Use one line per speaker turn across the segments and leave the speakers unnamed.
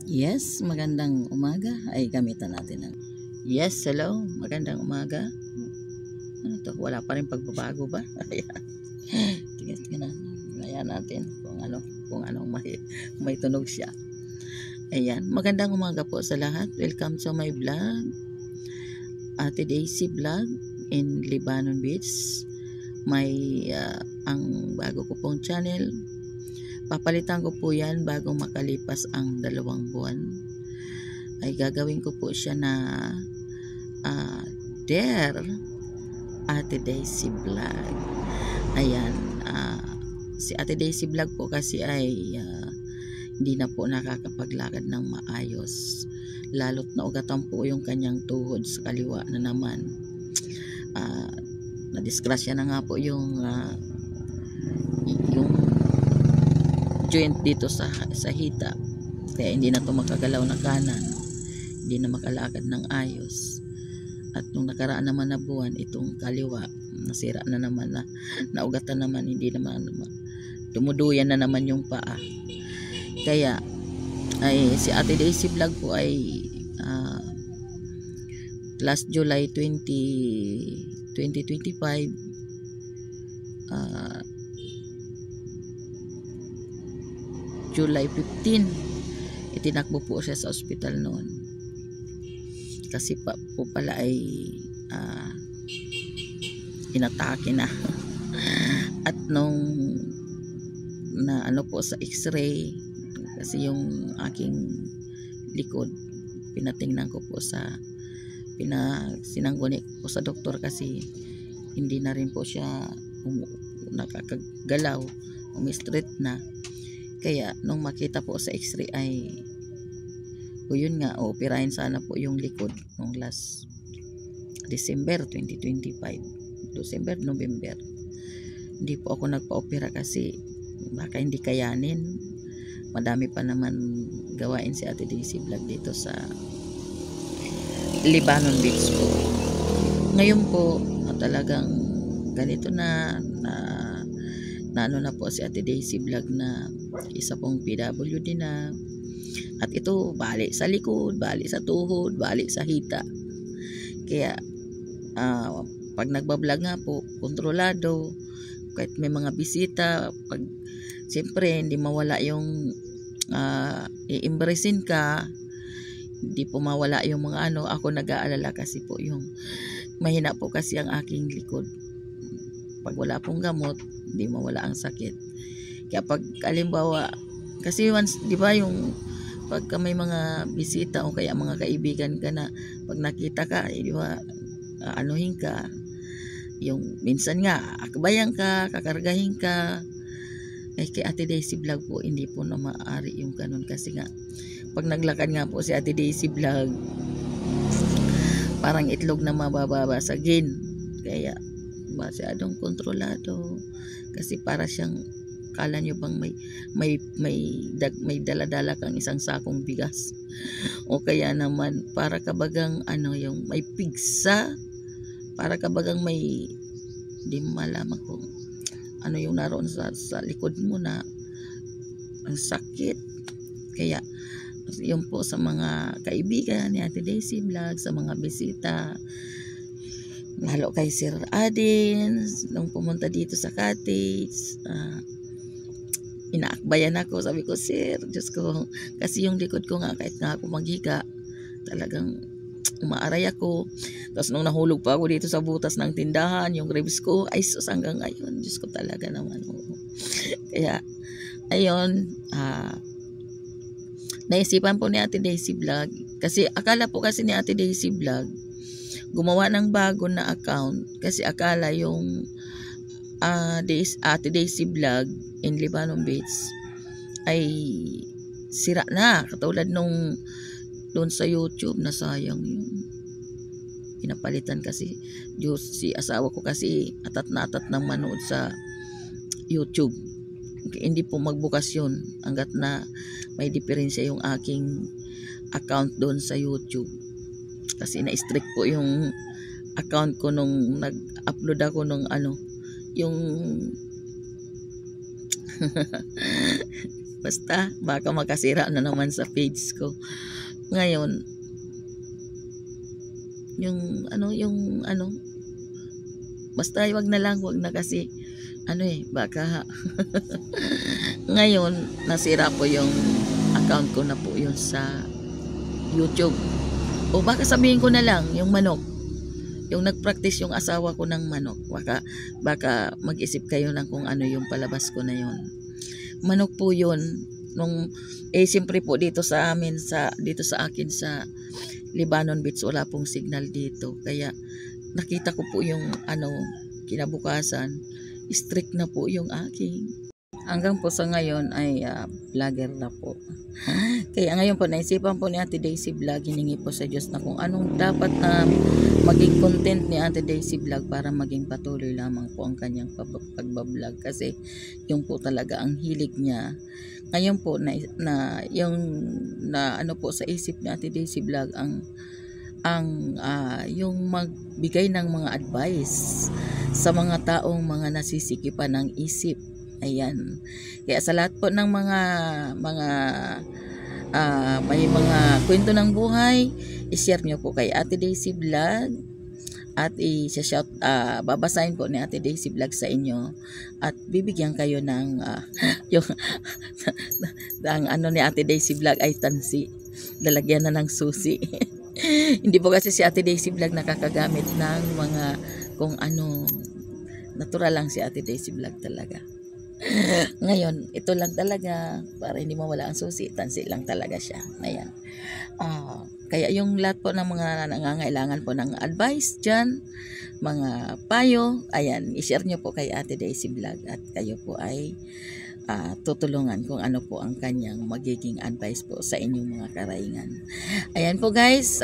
Yes, magandang umaga. Ay, gamitan natin ng yes, hello, magandang umaga. Ano to? Wala pa rin pagbabago ba? Ayan. Tingnan Ayan natin kung anong may tunog siya. Ayan, magandang umaga po sa lahat. Welcome to my vlog. Ate Daisy Vlog in Libanon Beach. May ang bago ko pong channel. Papalitan ko po yan bago makalipas ang 2 buwan. Ay gagawin ko po siya na Dear Ate Daisy Vlog. Ayan, si Ate Daisy Vlog po kasi ay hindi na po nakakapaglakad ng maayos. Lalo't naugatan po yung kanyang tuhod sa kaliwa na naman. Nadisgrasya na nga po yung joint dito sa hita. Kaya hindi na to makagalaw na kanan. Hindi na makalakad ng ayos. At nung nakaraan naman na buwan, itong kaliwa nasira na naman, naugatan naman, hindi naman dumuduyan na naman yung paa. Kaya ay si Ate Daisy Vlog po ay last July 2025 July 15 itinakbo po siya sa ospital noon kasi po pala ay inatake na. At nung na po sa x-ray, kasi yung aking likod pinatingnan ko po sinangguni po sa doktor kasi hindi na rin po siya nakakagalaw, umi-straight na. Kaya nung makita po sa x-ray ay yun nga, operahin sana po yung likod nung last December 2025. November. Hindi po ako nagpa-opera kasi baka hindi kayanin. Madami pa naman gawain si Ate Daisy Vlog dito sa Libanon Beach po. Ngayon po, talagang ganito na po si Ate Daisy Vlog na isa pong PWD na. At ito, bali sa likod, bali sa tuhod, bali sa hita. Kaya, pag nagbablog nga po, kontrolado, kahit may mga bisita, siyempre, hindi mawala yung i-embracein ka, hindi po mawala yung mga ako nag-aalala kasi po yung mahina po kasi ang aking likod. Pag wala pong gamot, hindi mawala ang sakit. Kaya pag halimbawa, kasi once, di ba yung pagka may mga bisita o kaya mga kaibigan ka na pag nakita ka, di ba, anuhin ka, yung minsan nga akbayan ka, kakargahin ka. Kay Ate Daisy Vlog po hindi po na maaari yung ganun kasi nga pag naglakad nga po si Ate Daisy Vlog parang itlog na mababasagin. Kaya masyadong kontrolado kasi para siyang, kala nyo bang may dala-dala kang isang sakong bigas o kaya naman para kabagang yung may pigsa, para kabagang may, di malaman kung ano yung naroon sa likod mo na ang sakit. Kaya yun po sa mga kaibigan ni Ate Daisy Vlog, sa mga bisita, lalo kay Sir Adin nung pumunta dito sa cottage, inaakbayan ako. Sabi ko, Sir, Diyos ko, kasi yung likod ko nga kahit nga ako maghiga talagang umaaray ako. Tapos nung nahulog pa ako dito sa butas ng tindahan, yung ribs ko ay sus, hanggang ngayon, Diyos ko talaga naman. Kaya ayun, naisipan po ni Ate Daisy Vlog, kasi akala po kasi ni Ate Daisy Vlog gumawa ng bago na account kasi akala yung Ate Daisy Vlog in Libanon Beach ay sira na, katulad nung doon sa YouTube na sayang yun. Pinapalitan kasi si asawa ko kasi atat ng manood sa YouTube. Hindi po magbukas yun hanggat na may diferensya yung aking account doon sa YouTube. Kasi na-strict po yung account ko nung nag-upload ako nung yung Basta, baka makasira na naman sa page ko. Ngayon, yung ano, basta wag na lang, wag na kasi, baka, ngayon, nasira po yung account ko na po yun sa YouTube. O baka sabihin ko na lang, yung manok. Yung nag-practice yung asawa ko ng manok. Baka mag-isip kayo ng kung ano yung palabas ko na yun. Manok po yun. Siyempre po dito sa amin, dito sa akin sa Lebanon Beach, wala pong signal dito. Kaya nakita ko po yung kinabukasan, strict na po yung aking. Hanggang po sa ngayon ay vlogger na po. Kaya ngayon po naisipan po ni Ate Daisy Vlog, hiningi po sa Diyos na kung anong dapat na maging content ni Ate Daisy Vlog para maging patuloy lamang po ang kanyang pagbablog, kasi yung po talaga ang hilig niya. Ngayon po ano po sa isip ni Ate Daisy Vlog yung magbigay ng mga advice sa mga taong mga nasisikipan ng isip. Ayan. Kaya sa lahat po ng mga may mga kwento ng buhay, i-share nyo po kay Ate Daisy Vlog at i-shout, babasahin po ni Ate Daisy Vlog sa inyo at bibigyan kayo ng yung ang ni Ate Daisy Vlog ay tansi. Lalagyan na ng susi. Hindi po kasi si Ate Daisy Vlog nakakagamit ng mga kung ano, natural lang si Ate Daisy Vlog talaga. Ngayon, ito lang talaga para hindi mawala ang susi, tansi lang talaga siya. Ayan. Kaya yung lahat po ng mga nangangailangan po ng advice dyan, mga payo, ayan, i-share nyo po kay Ate Daisy Vlog at kayo po ay tutulungan kung ano po ang kanyang magiging advice po sa inyong mga karaingan. Ayan po guys,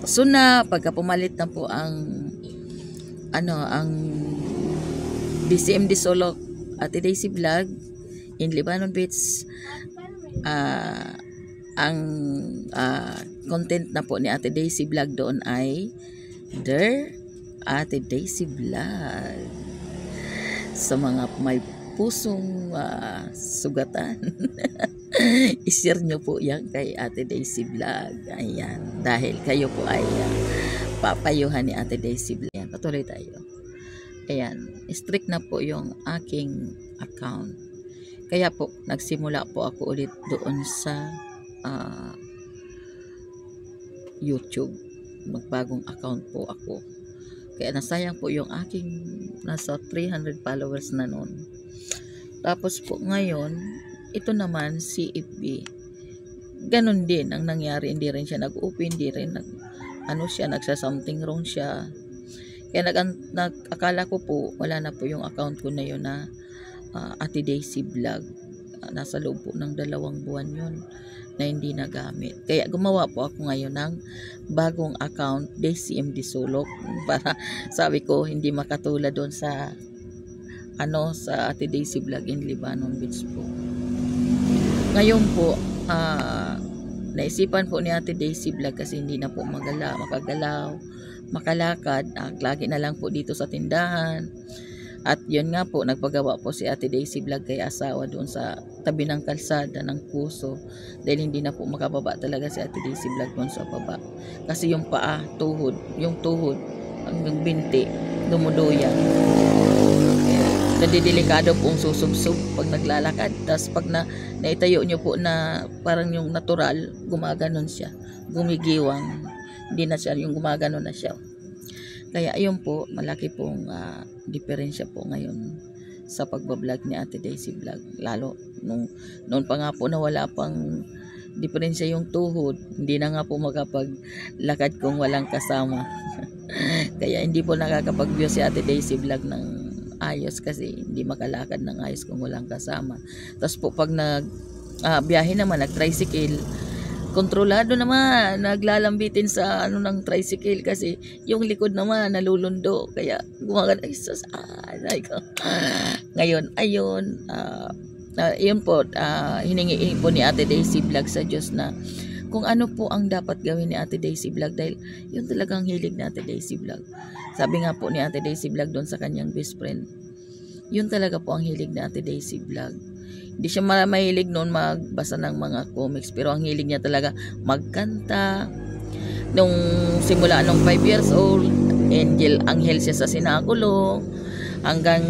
soon na pagka pumalit na po ang DCMD Solok Ate Daisy Vlog in Lebanon Beach, ang content na po ni Ate Daisy Vlog doon ay Ate Daisy Vlog. Sa mga may pusong sugatan, i-share nyo po yan kay Ate Daisy Vlog. Ayan, dahil kayo po ay papayuhan ni Ate Daisy Vlog. Ayan, patuloy tayo. Ayan, strict na po yung aking account. Kaya po, nagsimula po ako ulit doon sa YouTube. Magbagong account po ako. Kaya nasayang po yung aking nasa 300 followers na noon. Tapos po ngayon, ito naman si FB. Ganon din ang nangyari. Hindi rin siya nag-open, hindi rin nagsa-something wrong siya. Kaya akala ko po, wala na po yung account ko na yun na Ate Daisy Vlog. Nasa loob po ng 2 buwan yun na hindi nagamit. Kaya gumawa po ako ngayon ng bagong account, DCMD Solok. Para sabi ko, hindi makatulad doon sa sa Ate Daisy Vlog in Lebanon Beach po. Ngayon po, naisipan po ni Ate Daisy Vlog kasi hindi na po makagalaw, makalakad, lagi na lang po dito sa tindahan. At yun nga po, nagpagawa po si Ate Daisy Vlog kay asawa doon sa tabi ng kalsada ng Puso, dahil hindi na po makababa talaga si Ate Daisy Vlog doon sa baba, kasi yung paa, yung tuhod hanggang binti dumuduyan. Nadidelikado pong susubsub pag naglalakad. Tapos pag naitayo nyo po na parang yung natural, gumaganon siya, gumigiwang, hindi na siya yung gumagano na siya. Kaya ayun po, malaki pong diferensya po ngayon sa pagbablog ni Ate Daisy Vlog. Lalo noon pa nga po na wala pang diferensya yung tuhod, hindi na nga po makapaglakad kung walang kasama. Kaya hindi po nakakapag-view si Ate Daisy Vlog ng ayos kasi hindi makalakad ng ayos kung walang kasama. Tapos po pag biyahe naman, nag-tricycle, kontrolado naman, naglalambitin sa ng tricycle kasi yung likod naman nalulundo, kaya gumagana ngayon ayun, yun po, hiningi po ni Ate Daisy Vlog sa Diyos na kung ano po ang dapat gawin ni Ate Daisy Vlog, dahil yun talagang hilig ni Ate Daisy Vlog. Sabi nga po ni Ate Daisy Vlog doon sa kanyang best friend, yun talaga po ang hilig ni Ate Daisy Vlog. Di siya mahilig noon magbasa ng mga comics, pero ang hilig niya talaga magkanta. Nung simula nung 5 years old, anghel siya sa sinagulo hanggang